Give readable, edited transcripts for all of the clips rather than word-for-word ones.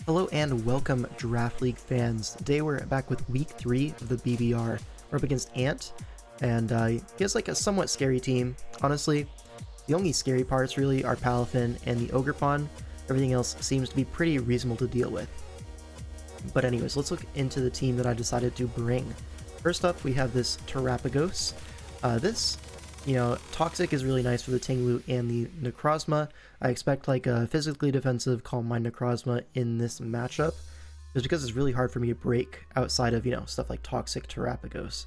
Hello and welcome, Draft League fans. Today we're back with week 3 of the BBR. We're up against Ant, and he has like a somewhat scary team. Honestly, the only scary parts really are Palafin and the Ogre Pawn. Everything else seems to be pretty reasonable to deal with. But anyways, let's look into the team that I decided to bring. First up, we have this Terapagos. Toxic is really nice for the Tinglu and the Necrozma. I expect like a physically defensive Calm Mind Necrozma in this matchup, just because it's really hard for me to break outside of, stuff like Toxic Terapagos.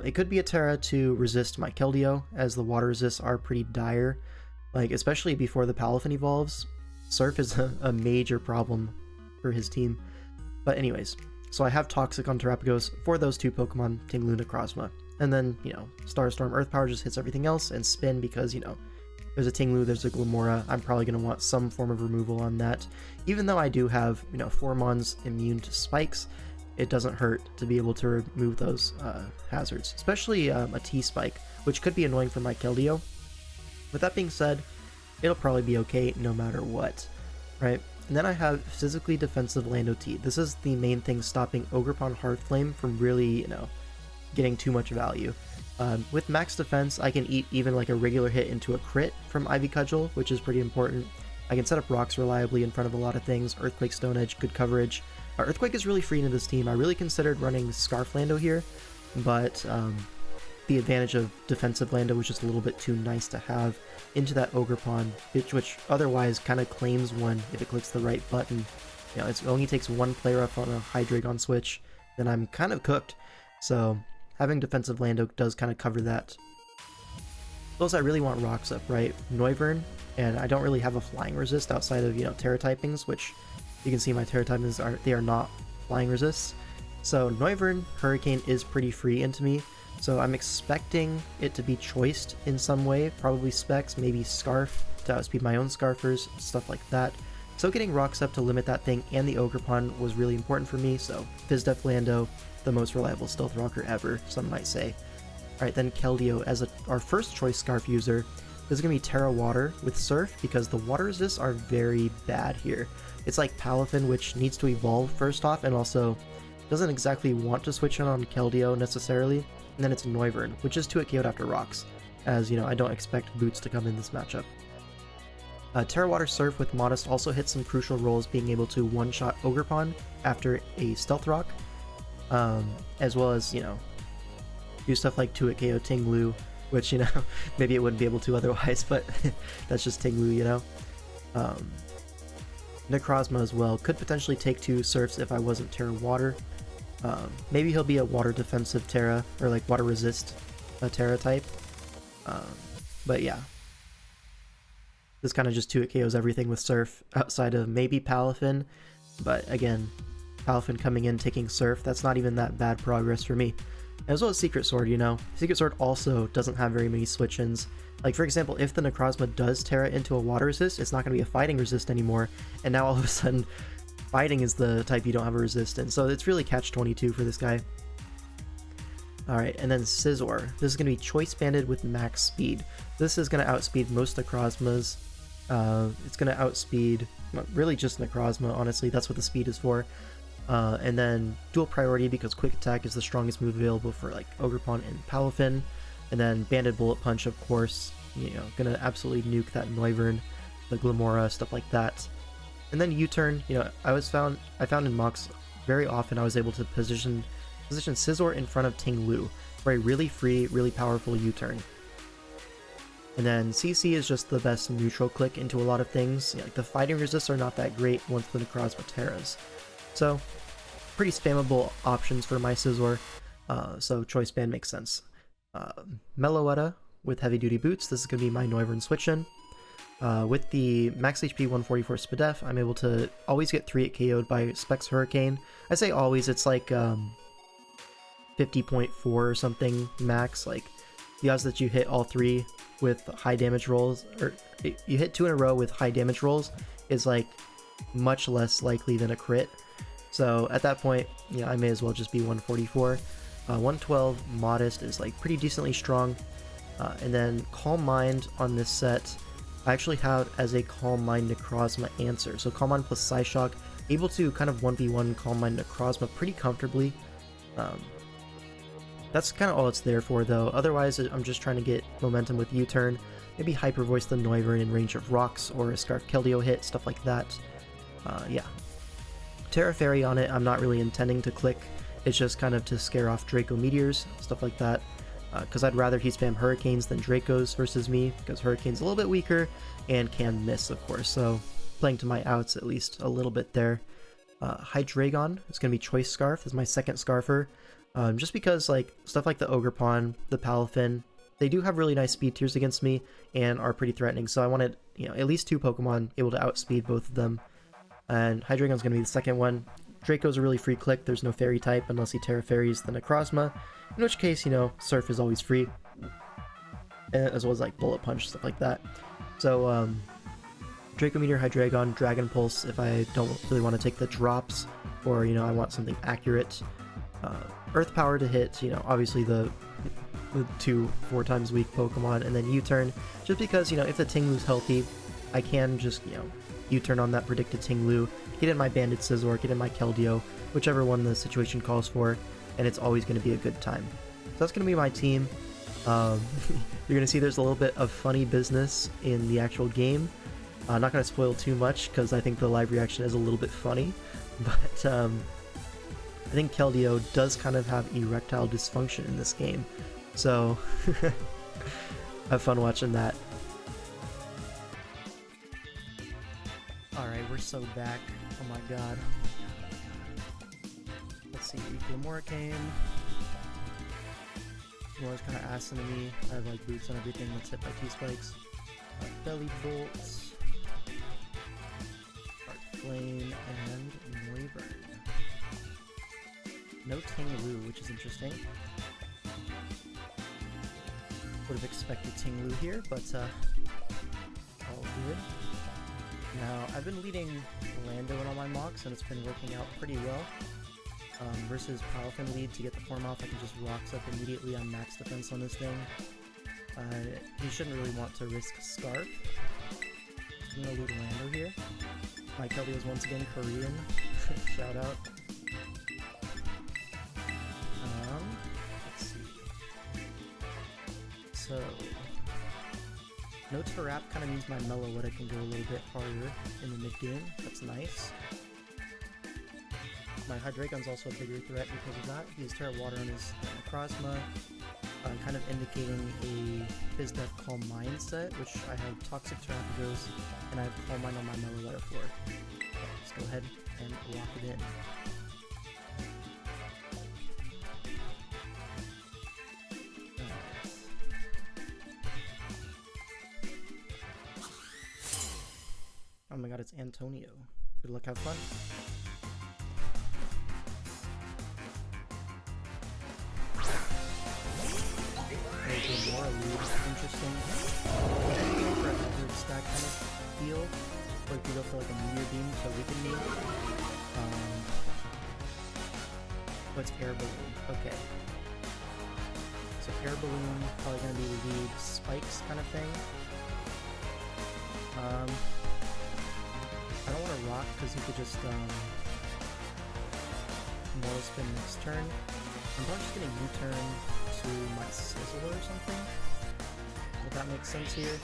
It could be a Terra to resist my Keldeo, as the water resists are pretty dire, like especially before the Palafin evolves. Surf is a major problem for his team. But anyways, so I have Toxic on Terapagos for those two Pokemon, Tinglu, Necrozma. And then, Starstorm Earth Power just hits everything else, and Spin because, there's a Tinglu, there's a Glamora. I'm probably going to want some form of removal on that. Even though I do have, 4 Mons immune to spikes, it doesn't hurt to be able to remove those hazards. Especially a T-Spike, which could be annoying for my Keldeo. With that being said, it'll probably be okay no matter what, right? And then I have physically defensive Lando T. This is the main thing stopping Ogerpon Heartflame from really, getting too much value. With max defense, I can eat even like a regular hit into a crit from Ivy Cudgel, which is pretty important. I can set up rocks reliably in front of a lot of things. Earthquake, Stone Edge, good coverage. Earthquake is really free into this team. I really considered running Scarf Lando here, but the advantage of defensive Lando was just a little bit too nice to have into that Ogerpon, which otherwise kind of claims one if it clicks the right button. It only takes one player up on a Hydreigon switch, then I'm kind of cooked. So having defensive Lando does kind of cover that. Those I really want rocks up, right? Noivern, and I don't really have a flying resist outside of, Terra typings, which you can see my Terra typings are not flying resists. So Noivern, Hurricane is pretty free into me, so I'm expecting it to be choiced in some way, probably Specs, maybe Scarf to outspeed my own Scarfers, stuff like that. So getting rocks up to limit that thing and the Ogerpon was really important for me, so Fizdef Lando, the most reliable stealth rocker ever, some might say. Alright, then Keldeo as our first choice Scarf user. This is going to be Terra Water with Surf, because the water resists are very bad here. It's like Palafin, which needs to evolve first off, and also doesn't exactly want to switch in on Keldeo necessarily. And then it's Noivern, which is 2-hit KO'd after rocks, as I don't expect boots to come in this matchup. Terra Water Surf with Modest also hits some crucial roles, being able to one-shot Ogerpon after a Stealth Rock, as well as, do stuff like 2-hit KO Tinglu, which, maybe it wouldn't be able to otherwise, but that's just Tinglu, Necrozma as well could potentially take 2 Surfs if I wasn't Terra Water. Maybe he'll be a Water Defensive Terra, or like Water Resist Terra type, but yeah. This kind of just 2-hit KOs everything with Surf, outside of maybe Palafin, but again, Palafin coming in taking Surf, that's not even that bad progress for me. As well as Secret Sword, Secret Sword also doesn't have very many switch-ins. Like, for example, if the Necrozma does Terra into a Water Resist, it's not going to be a Fighting Resist anymore, and now all of a sudden, Fighting is the type you don't have a resist in, so it's really catch-22 for this guy. Alright, and then Scizor. This is going to be Choice Banded with max speed. This is going to outspeed most Necrozmas. It's going to outspeed, really just Necrozma, honestly, that's what the speed is for. And then dual priority, because quick attack is the strongest move available for like Ogerpon and Palafin. And then Banded Bullet Punch, of course, gonna absolutely nuke that Noivern, the Glamora, stuff like that. And then U-turn, I found in mocks very often I was able to position Scizor in front of Tinglu for a really free, really powerful U-turn. And then CC is just the best neutral click into a lot of things. Like the fighting resists are not that great once the Necrozma Terras. So, pretty spammable options for my Scizor, so Choice Band makes sense. Meloetta with Heavy Duty Boots, this is going to be my Noivern switch-in. With the max HP 144 Spadef, I'm able to always get 3-hit KO'd by Specs Hurricane. I say always, it's like 50.4 or something max, like the odds that you hit all 3 with high damage rolls, or you hit 2 in a row with high damage rolls, is like much less likely than a crit. So at that point, I may as well just be 144. 112 Modest is like pretty decently strong. And then Calm Mind on this set, I actually have as a Calm Mind Necrozma answer. So Calm Mind plus Psyshock able to kind of 1v1 Calm Mind Necrozma pretty comfortably. That's kind of all it's there for, though. Otherwise, I'm just trying to get momentum with U-turn, maybe Hyper Voice the Noivern in range of rocks, or a Scarf Keldeo hit, stuff like that. Yeah. Terra Fairy on it, I'm not really intending to click. It's just kind of to scare off Draco Meteors, stuff like that. Because I'd rather he spam Hurricanes than Dracos versus me, because Hurricane's a little bit weaker and can miss, of course. So playing to my outs at least a little bit there. Hydreigon is going to be Choice Scarf. This is my second Scarfer. Just because like stuff like the Ogerpon, the Palafin, they do have really nice speed tiers against me and are pretty threatening. So I wanted, at least 2 Pokemon able to outspeed both of them. And Hydreigon's going to be the second one. Draco's a really free click. There's no Fairy type unless he Terra Fairies the Necrozma. In which case, Surf is always free. As well as like Bullet Punch, stuff like that. So, Draco Meteor, Hydreigon, Dragon Pulse if I don't really want to take the drops. Or, I want something accurate. Earth Power to hit, obviously the 2 4 times weak Pokemon. And then U-turn, just because, if the Tinglu's healthy, I can just, U-turn on that predicted Tinglu, get in my Banded Scizor, get in my Keldeo, whichever one the situation calls for, and it's always going to be a good time. So that's going to be my team. You're going to see there's a little bit of funny business in the actual game. I'm not going to spoil too much because I think the live reaction is a little bit funny, but I think Keldeo does kind of have erectile dysfunction in this game, so have fun watching that. Alright, we're so back. Oh my god. Let's see, Glamoricane. Glamor's kind of assing to me. I have like boots on everything that's hit by T-Spikes. Belly Bolts. Arc Flame, and Noivern. No Tinglu, which is interesting. Would have expected Tinglu here, but all good. Now, I've been leading Lando in all my mocks, and it's been working out pretty well. Versus Palafin lead, to get the form off, I can just Rocks up immediately on max defense on this thing. You shouldn't really want to risk Scarf. I'm gonna lead Lando here. My Keldeo is once again Korean. Shout out. Let's see. So, no Tarap kind of means my Meloetta can go a little bit harder in the mid-game. That's nice. My Hydreigon's also a bigger threat because of that. He has Terra Water on his Necrozma, kind of indicating a Bizdeath Calm Mind set, which I have Toxic Terrapagos, and I have Calm Mind on my Meloetta for. Okay, let's go ahead and lock it in. Oh my god, it's Antonio. Good luck, have fun. There's a more lead. Interesting. Go for a hazard stack kind of deal. Or if you go for like a Meteor Beam to weaken me. What's Air Balloon? Okay. So Air Balloon, probably gonna be the lead spikes kind of thing. I don't want to rock because he could just Mortal Spin next turn. I'm probably just going to U-turn to my Scizor or something. Would that make sense here?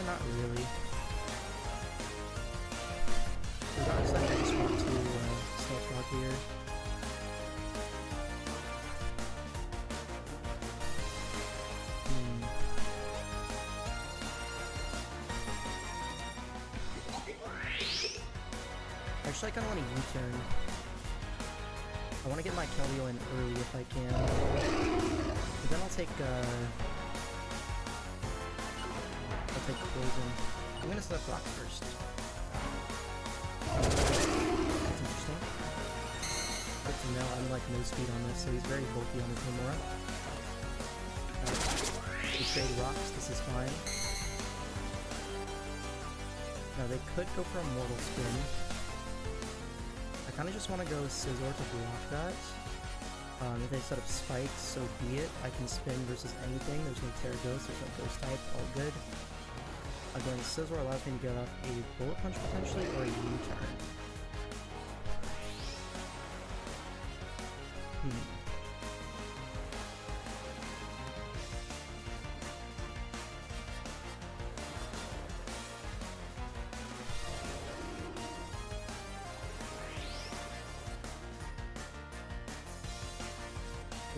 Not really. Regardless, I just want to Stealth Rock here. Actually, I kind of want to U-turn. I want to get my Keldeo in early if I can. But then I'll take Poison. I'm going to set up Rocks first. That's interesting. Good to know. I'm like no speed on this, so he's very bulky on his Nomura. We trade Rocks. This is fine. Now they could go for a Mortal Spin. I kind of just want to go Scizor to block that. If they set up spikes, so be it. I can spin versus anything. There's no Terra Ghost, there's no Ghost type, all good. Again, Scizor allows me to get off a Bullet Punch potentially, or a U-turn.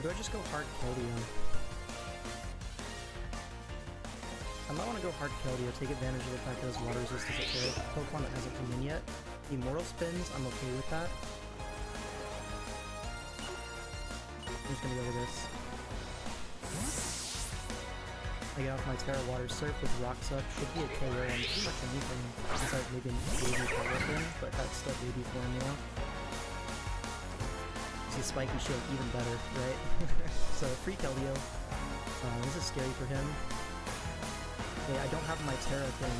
do I just go hard Keldeo? I might want to go hard Keldeo, take advantage of the fact that his water resist is okay. Pokemon that hasn't come in yet. The Immortal Spins, I'm okay with that. I'm just gonna go with this. I get off my Terra Water Surf with Rocks Up, should be a KO on pretty much anything besides maybe baby power thing, but that's still baby form, you know? See Spiky Shield even better, right? So free Keldeo. This is scary for him. Okay, I don't have my Terra thing.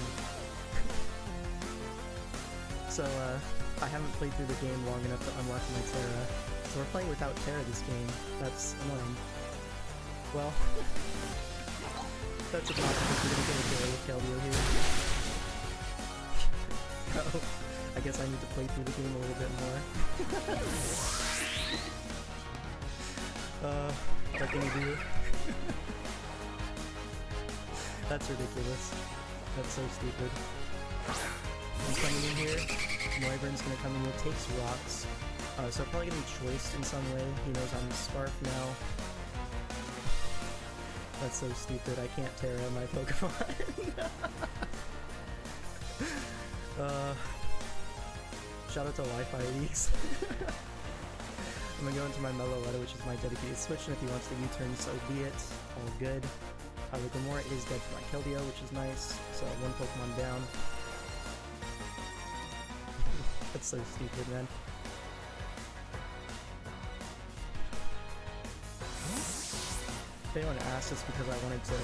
So I haven't played through the game long enough to unlock my Terra. So we're playing without Terra this game. That's annoying. Well, that's a problem because we're gonna get a KO with Keldeo here. Oh, I guess I need to play through the game a little bit more. What can you do? That's ridiculous. That's so stupid. He's coming in here. Noivern's gonna come in here, takes rocks. So probably gonna be choiced in some way. He knows I'm Scarf now. That's so stupid. I can't Terra my Pokemon. Shout out to Wi-Fi leaks. I'm gonna go into my Meloetta, which is my dedicated switch, and if he wants to U-turn, so be it. All good. The Gamora is dead for my Keldeo, which is nice. So one Pokemon down. That's so stupid, man. If anyone asked, it's because I wanted to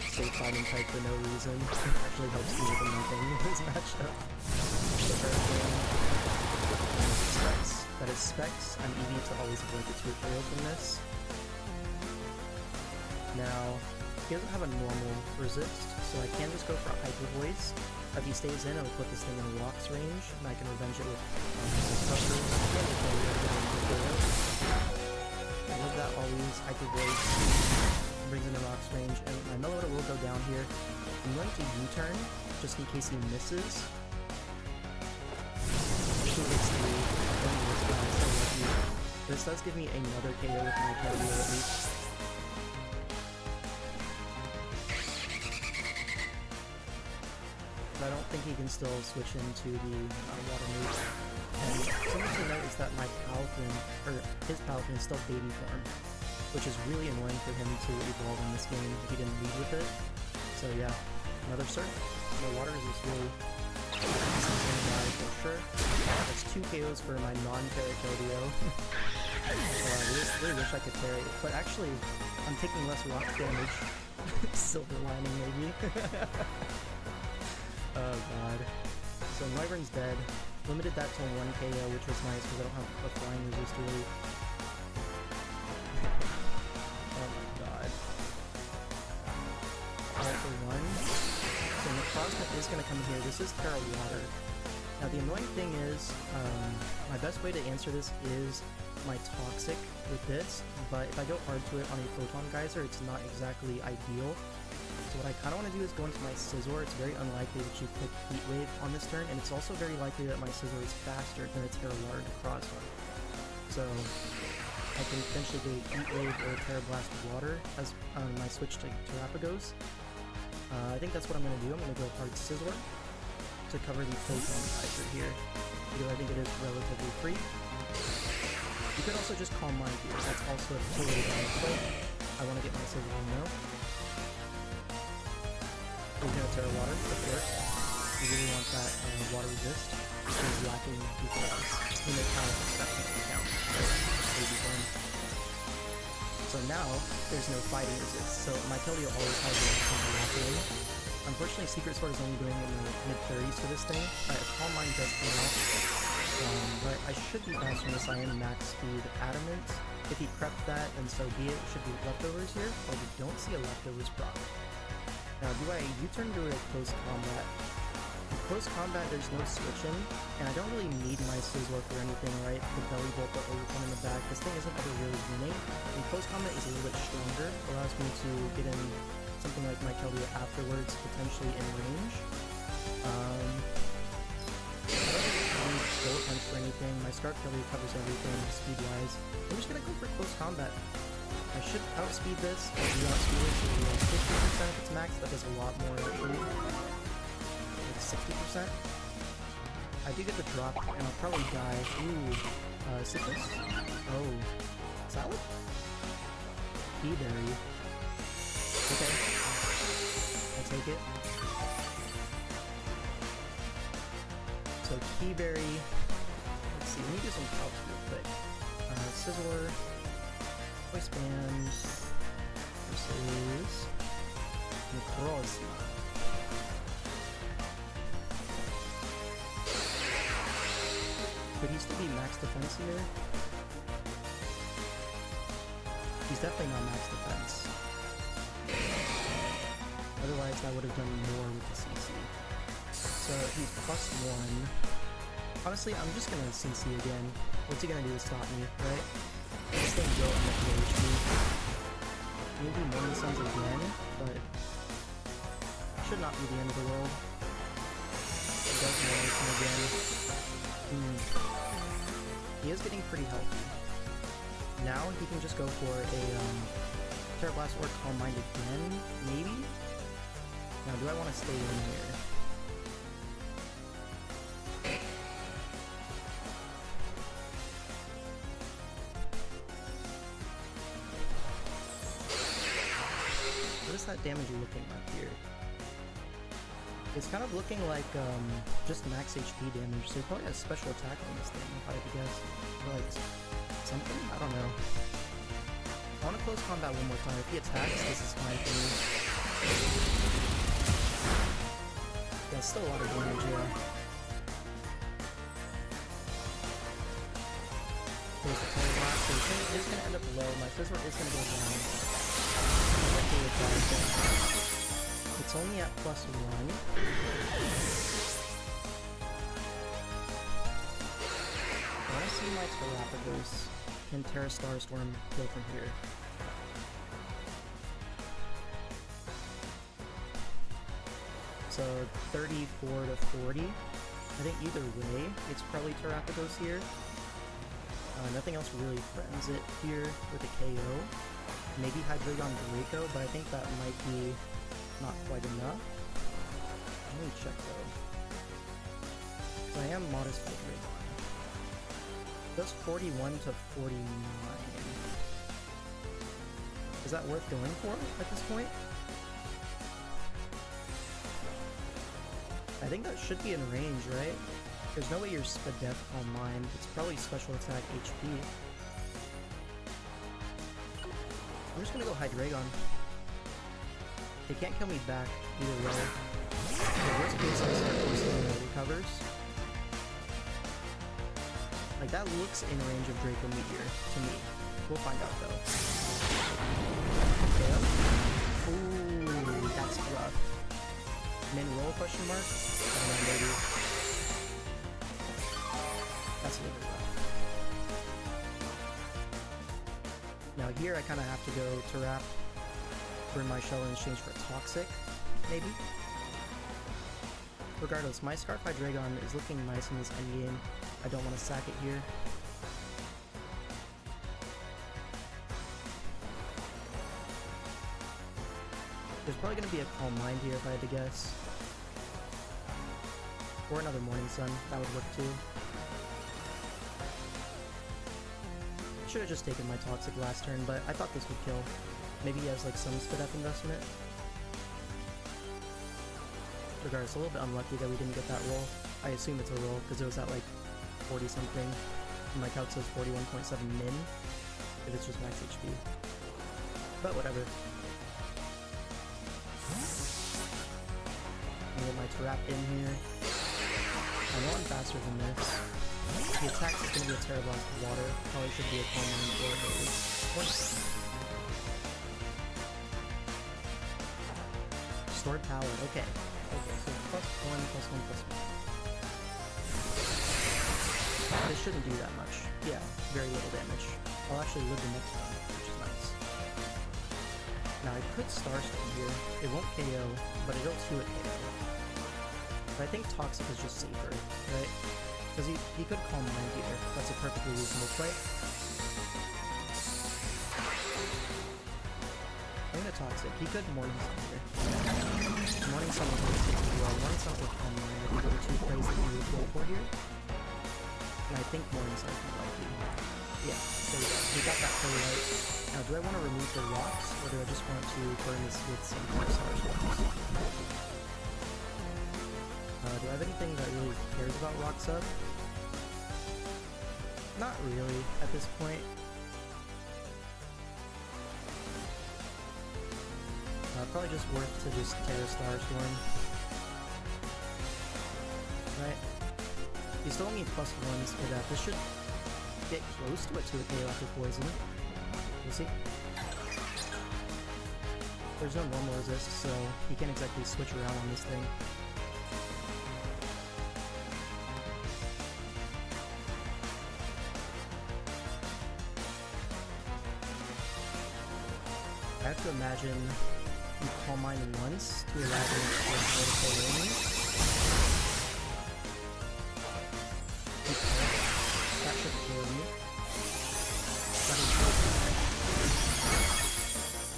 stay fighting type for no reason. It actually helps me with nothing in this matchup. The first game. Specs. That is Specs. I'm easy to always avoid the 2 KO from this. Now, he doesn't have a normal resist, so I can just go for a Hyper Voice. If he stays in, it'll put this thing in the Rock's range, and I can revenge it with Suckers. I love that always. Hyper Voice brings in the Rock's range, and my Meloetta will go down here. I'm going to U-turn, just in case he misses. This does give me another KO with my Keldeo at least. I don't think he can still switch into the water move. And something to note is that my Palafin, or his Palafin, is still baby form, which is really annoying for him to evolve in this game if he didn't lead with it. So yeah, another Surf. No water is just really something to die for sure. That's 2 KOs for my non-Terra Keldeo. I really wish I could Terra it, but actually, I'm taking less rock damage. Silver lining, maybe. Oh god. So Noivern's dead. Limited that to 1 KO, which was nice because I don't have a flying resist really. Oh my god. Alright for 1. So Necrozma is going to come in here. This is Terra Water. Now the annoying thing is, my best way to answer this is my Toxic with this, but if I go hard to it on a Photon Geyser, it's not exactly ideal. So what I kind of want to do is go into my Scizor. It's very unlikely that you pick Heat Wave on this turn, and it's also very likely that my Scizor is faster than a Terra Water Necrozma. So I can potentially go Heat Wave or Terra Blast Water as my switch to Terrapagos. I think that's what I'm going to do. I'm going to go hard Scizor to cover the Photon Geyser here, because I think it is relatively free. You could also just Calm Mind here. That's also a totally valid play. I want to get my Scizor on though. We're gonna Terra Water, of course. We really want that water resist, which is lacking because in the count, that's not the count. So now, there's no fighting resist, so my Keldeo always has the option of locking. Unfortunately, Secret Sword is only doing it in the mid-30s for this thing. Calm Mind does come out, but I should be faster than this. I am max speed Adamant. If he prepped that, then so be it. Should be leftovers here, but we don't see a leftovers proc. Now, do I U-turn to a close combat? In close combat, there's no switching, and I don't really need my Scizor for anything, right? The Belly Bolt, the Overcome in the back, this thing isn't ever really winning. And close combat is a little bit stronger, allows me to get in something like my Keldeo afterwards, potentially in range. I don't really need Bullet Punch for anything. My Scarf really covers everything speed-wise. I'm just gonna go for close combat. I should outspeed this. If you outspeed it to 50% of its max, that does a lot more actually. Like 60%. I do get the drop, and I'll probably die. Ooh, citrus? Oh, salad? Pea berry. Okay, I'll take it. So key berry. Let's see, let me do some calcs real quick. Sizzler. Voice band versus Necrozma. Could he still be max defense here? He's definitely not max defense. Otherwise, I would have done more with the CC. So he's +1. Honestly, I'm just gonna CC again. What's he gonna do to stop me, right? This thing will end up low HP. Maybe Morning Suns again, but should not be the end of the world. He does Morning Sun again. He is getting pretty healthy. Now he can just go for a Terra Blast or Calm Mind again, maybe? Now, do I want to stay in here? What is that damage looking like here? It's kind of looking like just max HP damage, so he probably has special attack on this thing, if I had to guess. Or like something? I don't know. I want to close combat one more time. If he attacks, this is fine for me. Yeah, it's still a lot of damage, yeah. There's the Terra Blast, so it is going to end up low. My Fizzler is going to go down. It's only at +1. I want to see my Terrapagos. Can Terra Starstorm kill from here? So 34 to 40. I think either way, it's probably Terrapagos here. Nothing else really threatens it here with a KO. Maybe Hydreigon Draco, but I think that might be not quite enough. Let me check though. So I am modest Hydreigon. Does 41 to 49. Is that worth going for at this point? I think that should be in range, right? There's no way you're Spadef on mine. It's probably special attack HP. I'm just gonna go Hydreigon. They can't kill me back either way. The worst case is that recovers. Like, that looks in range of Draco Meteor to me. We'll find out though. Okay. Ooh, that's rough. Min roll question mark? I don't know, maybe. That's a little bit rough. Now here I kind of have to go to Wrap, burn my shell in exchange for Toxic, maybe? Regardless, my Scarf Hydreigon is looking nice in this endgame. I don't want to sack it here. There's probably going to be a Calm Mind here if I had to guess. Or another Morning Sun, that would work too. Should have just taken my Toxic last turn, but I thought this would kill. Maybe he has like some Spadef investment. Regardless, a little bit unlucky that we didn't get that roll. I assume it's a roll because it was at like 40 something. And my count says 41.7 min. If it's just max HP. But whatever. I'll get my Trap in here. I know I'm faster than this. The attack is going to be a Terra Blast of Water. Probably should be a Calm Mind or a Stored Power, okay. Okay, so +1, +1, +1. This shouldn't do that much. Yeah, very little damage. I'll actually live the next one, which is nice. Now I could Starstorm here. It won't KO, but it'll 2-hit KO. But I think Toxic is just safer, right? Because he could calm mind here. That's a perfectly reasonable play. I'm gonna toxic. He could morning sun here. Morning sun would take well. Morning sun would calm mind. I think are the two plays that you would go for here. And I think morning sun is likely. Yeah, there we go. We got that play right. Now, do I want to remove the rocks, or do I just want to burn this with some star storms? Do I have anything that really cares about rocks up? Not really at this point. Probably just worth to just tear a star storm. Right? You still need +1s for that. This should get close to a 2k after poison. We'll see. There's no normal resist, so you can't exactly switch around on this thing. I have to imagine you call mine once to allow them to play me. That should kill me.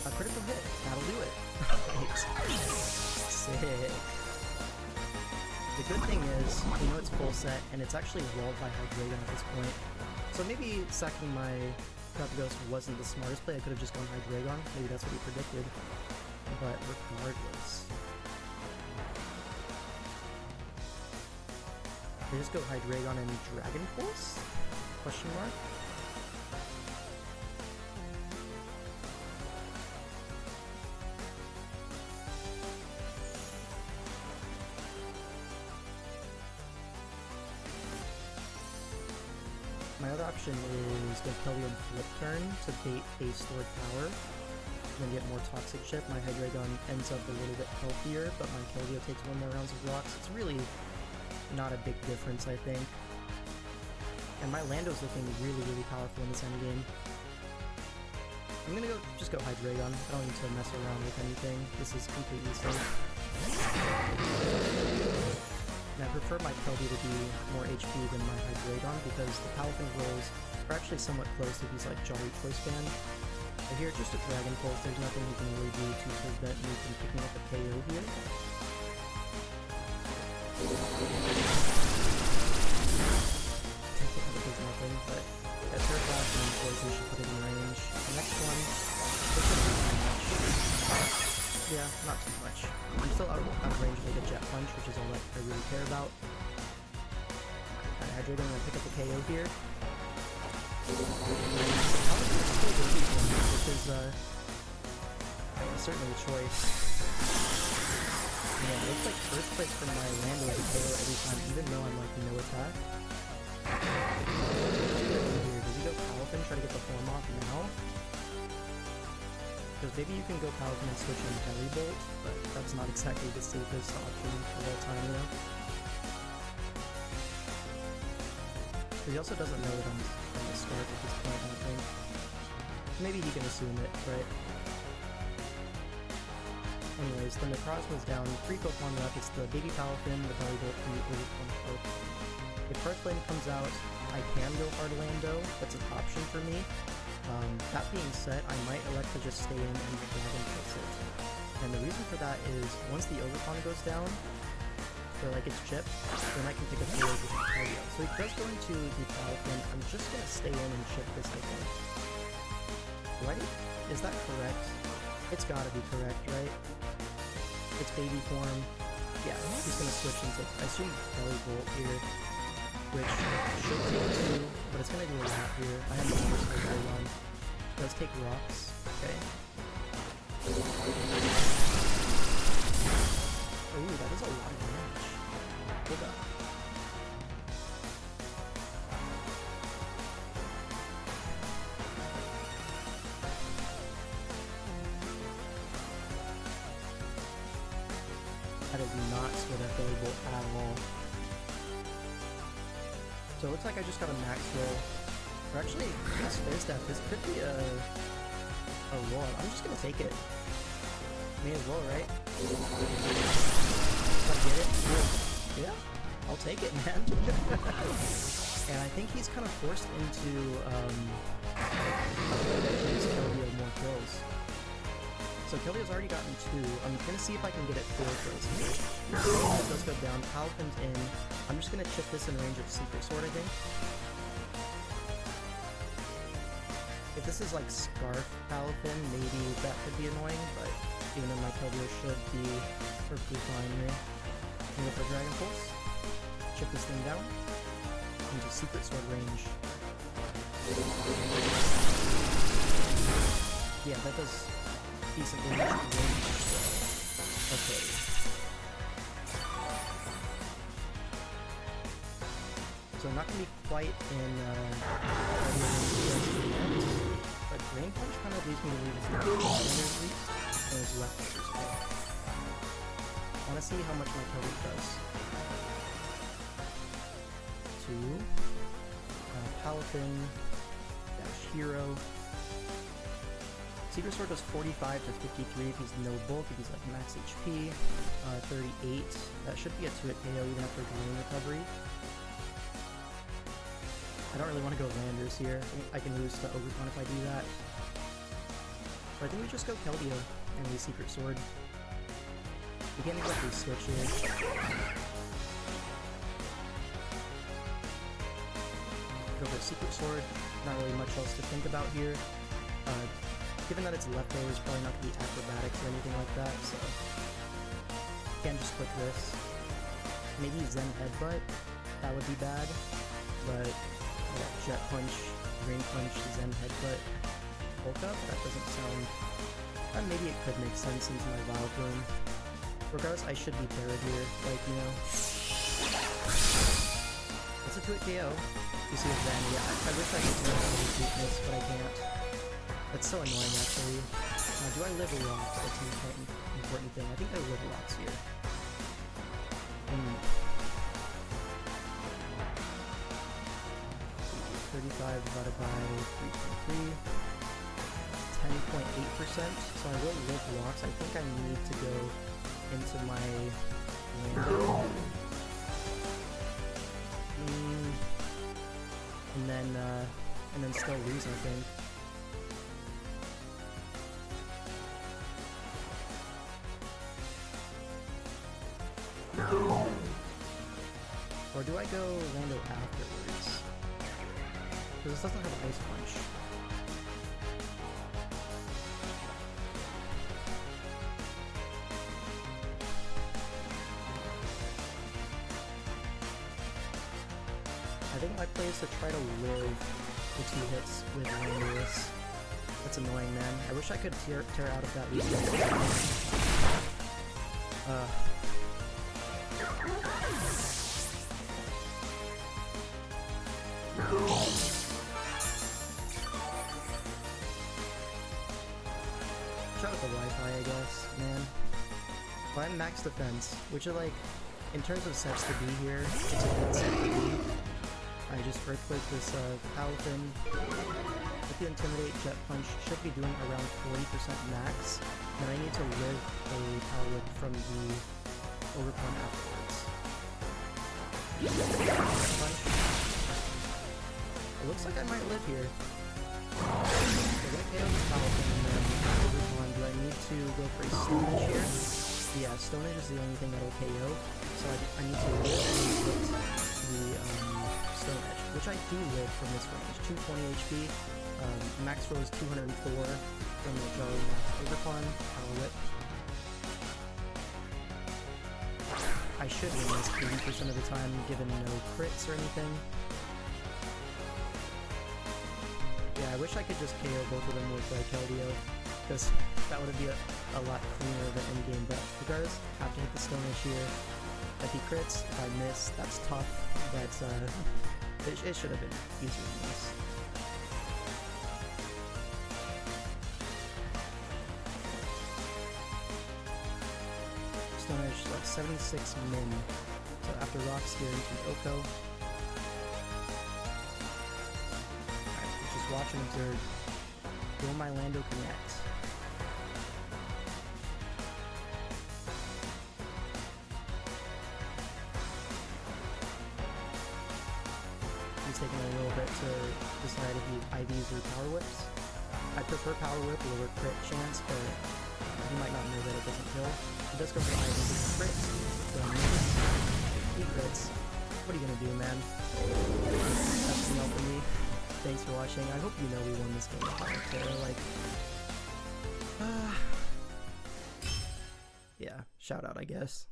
A critical hit. That'll do it. Sick. The good thing is, you know it's full set, and it's actually walled by Hydreigon at this point. So maybe sacking my Ghost wasn't the smartest play. I could have just gone Hydreigon. Maybe that's what he predicted. But regardless, I just go Hydreigon and Dragon Pulse? Question mark? My other option is go Keldeo and Flip Turn to bait a stored power, and then get more Toxic Chip. My Hydreigon ends up a little bit healthier, but my Keldeo takes 1 more rounds of rocks. It's really not a big difference, I think. And my Lando's looking really, really powerful in this endgame. I'm gonna just go Hydreigon. I don't need to mess around with anything. This is completely safe. And I prefer my Keldeo to be more HP than my Hydreigon because the Palafin rolls are actually somewhat close to these like Jolly Close Band. But here, just a Dragon Pulse, there's nothing you can really do to prevent me from picking up a KO here. There's nothing, but that Turf Blast and Poison should put it in range. The next one, this shouldn't be too much. Yeah, not too much. I'm still out of range to make a Jet Punch, which is all that I really care about. Alright, Hydreigon, I'm gonna pick up the KO here. Which is certainly a choice. Yeah, it looks like first place for my Lando at KO every time, even though I'm like no attack. Here, does he go Palafin, try to get the form off now? Because maybe you can go Palafin and switch in Belly Bolt, but that's not exactly the safest option of all time, you know? Because he also doesn't know that I'm going to start at this point, I don't think. Maybe he can assume it, right? Anyways, the Necrozma's down. 3 Pokemon left. It's the Baby Palafin, the Belly Bolt, and the Overcome. If First Flame comes out, I can go Hard Lando. That's an option for me. That being said, I might elect to just stay in and Dragon Pulse it. And the reason for that is, once the Overcon goes down, or like its chip, then I can pick a KO with the Pwiow. So he does go into the Palafin. I'm just gonna stay in and chip this, I think. Right? Is that correct? It's gotta be correct, right? It's baby form. Yeah, he's gonna switch into, I assume, Belly Bolt here, which should take 2, but it's gonna do a lot here. I have no numbers for very long. Does take rocks. Okay. Ooh, that is a lot of damage. Hold up. That is not split that Belly Bolt at all. So it looks like I just got a max roll. Or actually, this Fizz-Step, this could be a roll. I'm just gonna take it. May as well, right? If I get it? Yeah? I'll take it, man. And I think he's kind of forced into his Keldeo more kills. So Keldeo's already gotten 2. I'm gonna see if I can get it 4 kills here. It does go down. Palfin's in. I'm just gonna chip this in range of Secret Sword, I think. If this is like Scarf Palfin, maybe that could be annoying, but even though my Keldeo should be perfectly fine here. I'm gonna go for Dragon Pulse. Chip this thing down into Secret Sword range. Yeah, that does decent damage. Okay. So I'm not going to be quite in but Rain Punch kind of leaves me to leave his and his left fingers. I want to see how much my Keldeo does. 2. Palafin dash hero. Secret Sword does 45 to 53 if he's no bulk, if he's like max HP. 38. That should be a 2-hit KO even after Drain Recovery. I don't really want to go Landers here. I can lose to Overcon if I do that. But I think we just go Keldeo and the Secret Sword. We can't exactly switch here. Go for Secret Sword. Not really much else to think about here. Given that it's leftovers, probably not going to be acrobatics or anything like that, so can't just click this. Maybe Zen Headbutt, that would be bad, but yeah, Jet Punch, Rain Punch, Zen Headbutt, Bulk Up, that doesn't sound... maybe it could make sense into my Vile Plume. Regardless, I should be parried here, like, you know. It's a 2-hit KO. You see a Zen, yeah, I wish I could do his weakness, but I can't. That's so annoying, actually. Do I live rocks? That's an important thing. I think I live rocks here. 35 divided by 3.3. 10.8%. So I will live rocks. I think I need to go into my Lando. And then still lose, I think. Or do I go Lando afterwards? Because this doesn't have Ice Punch. I think my play is to try to live the 2 hits with Lando's. That's annoying, man. I wish I could tear out of that lead. Try with the Wi-Fi, I guess, man. But I'm max defense, which is like, in terms of sets to be here, it's a good set to be. I just earthquake this Palafin with the Intimidate Jet Punch, should be doing around 40% max, and I need to live a Power Whip from the Overcon afterwards. Punch. It looks like I might live here. I'm gonna KO the Palafin and then Overcon. Do I need to go for a Stone Edge here? Yeah, Stone Edge is the only thing that'll KO, so I need to live and hit the Stone Edge, which I do live from this range. 220 HP, max roll is 204 from the Jelly Max Overcon, Power Whip. I should win this 80% of the time, given no crits or anything. Yeah, I wish I could just KO both of them with Keldeo, because that would be a lot cleaner than endgame, but regardless, have to hit the Stone Edge here. If he crits, if I miss, that's tough. That's, it should have been easier than this. Stone Edge, like 76 min. So after Rock Spear into Oko. Alright, just watch and observe. Will my Lando connect? just taking a little bit to decide if you IVs or power whips. I prefer power whip, lower crit chance, but you might not know that it doesn't kill. It does go for the IV with crit, so he crits. What are you gonna do, man? That's enough for me. Thanks for watching. I hope you know we won this game with Aftew. Like, yeah, shout out, I guess.